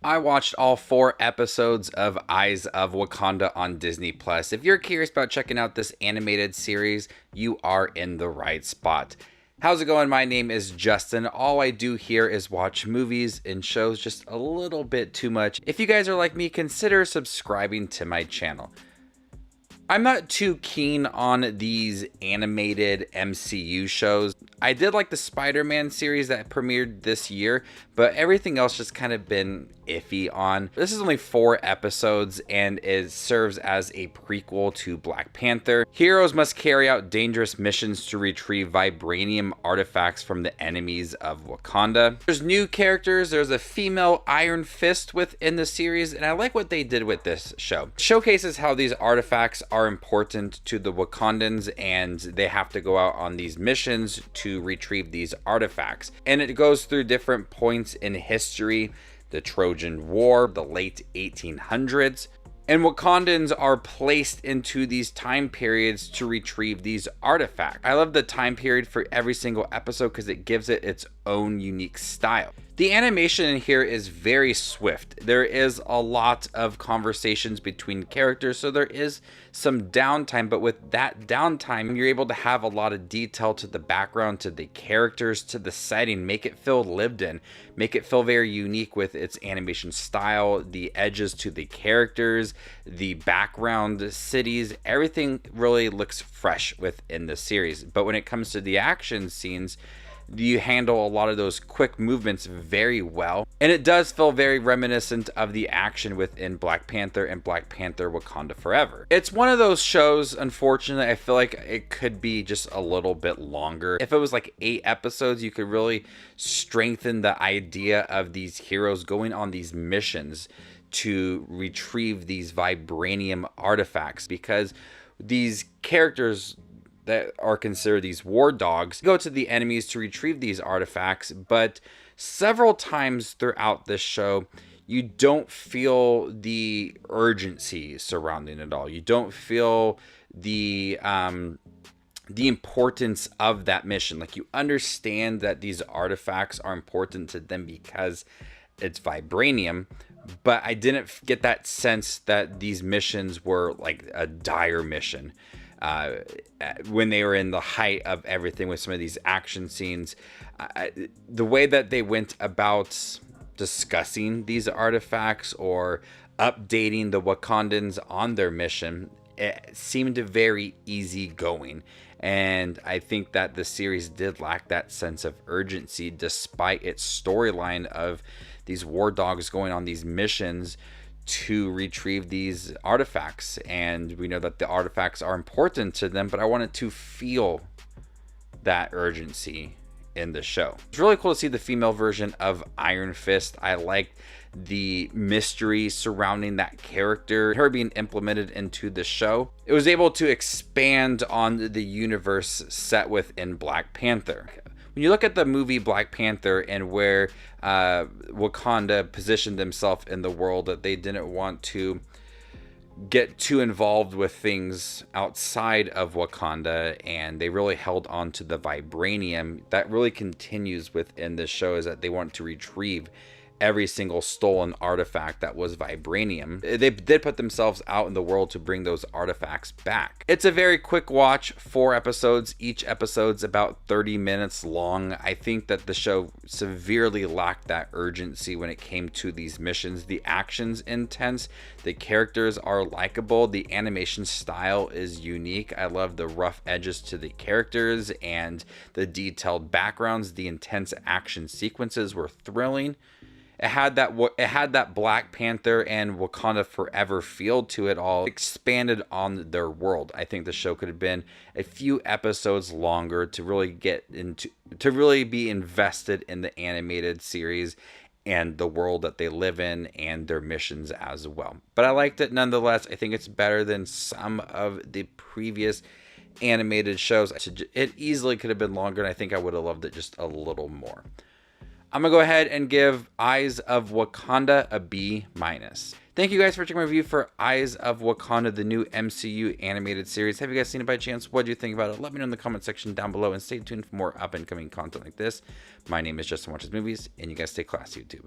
I watched all 4 episodes of Eyes of Wakanda on Disney Plus. If you're curious about checking out this animated series, you are in the right spot. How's it going? My name is Justin. All I do here is watch movies and shows just a little bit too much. If you guys are like me, consider subscribing to my channel. I'm not too keen on these animated MCU shows. I did like the Spider-Man series that premiered this year, but everything else just kind of been iffy on. This is only 4 episodes and it serves as a prequel to Black Panther. Heroes must carry out dangerous missions to retrieve vibranium artifacts from the enemies of Wakanda. There's new characters. There's a female Iron Fist within the series, and I like what they did with this show. It showcases how these artifacts are important to the Wakandans and they have to go out on these missions to retrieve these artifacts. And it goes through different points in history: the Trojan War, the late 1800s. And Wakandans are placed into these time periods to retrieve these artifacts. I love the time period for every single episode because it gives it its own unique style. The animation in here is very swift. There is a lot of conversations between characters, so there is some downtime, but with that downtime, you're able to have a lot of detail to the background, to the characters, to the setting, make it feel lived in, make it feel very unique with its animation style, the edges to the characters, the background cities, everything really looks fresh within the series. But when it comes to the action scenes, you handle a lot of those quick movements very well, and it does feel very reminiscent of the action within Black Panther and Black Panther Wakanda Forever. It's one of those shows, unfortunately, I feel like it could be just a little bit longer. If it was like 8 episodes, you could really strengthen the idea of these heroes going on these missions to retrieve these vibranium artifacts, because these characters that are considered these war dogs go to the enemies to retrieve these artifacts, but several times throughout this show you don't feel the urgency surrounding it all. You don't feel the importance of that mission. Like, you understand that these artifacts are important to them because it's vibranium, but I didn't get that sense that these missions were like a dire mission. When they were in the height of everything with some of these action scenes, the way that they went about discussing these artifacts or updating the Wakandans on their mission, it seemed very easygoing. And I think that the series did lack that sense of urgency, despite its storyline of these war dogs going on these missions to retrieve these artifacts. And we know that the artifacts are important to them, but I wanted to feel that urgency in the show. It's really cool to see the female version of Iron Fist. I liked the mystery surrounding that character, her being implemented into the show. It was able to expand on the universe set within Black Panther. When you look at the movie Black Panther and where Wakanda positioned themselves in the world, that they didn't want to get too involved with things outside of Wakanda, and they really held on to the vibranium. That really continues within this show, is that they want to retrieve every single stolen artifact that was vibranium. They did put themselves out in the world to bring those artifacts back. It's a very quick watch, 4 episodes. Each episode's about 30 minutes long. I think that the show severely lacked that urgency when it came to these missions. The action's intense, the characters are likable, the animation style is unique. I love the rough edges to the characters and the detailed backgrounds. The intense action sequences were thrilling. It had that Black Panther and Wakanda Forever feel to it all, expanded on their world. I think the show could have been a few episodes longer to really be invested in the animated series and the world that they live in and their missions as well. But I liked it nonetheless. I think it's better than some of the previous animated shows. It easily could have been longer, and I think I would have loved it just a little more. I'm going to go ahead and give Eyes of Wakanda a B-. Thank you guys for checking my review for Eyes of Wakanda, the new MCU animated series. Have you guys seen it by chance? What do you think about it? Let me know in the comment section down below, and stay tuned for more up and coming content like this. My name is Justin Watches Movies, and you guys stay classy, YouTube.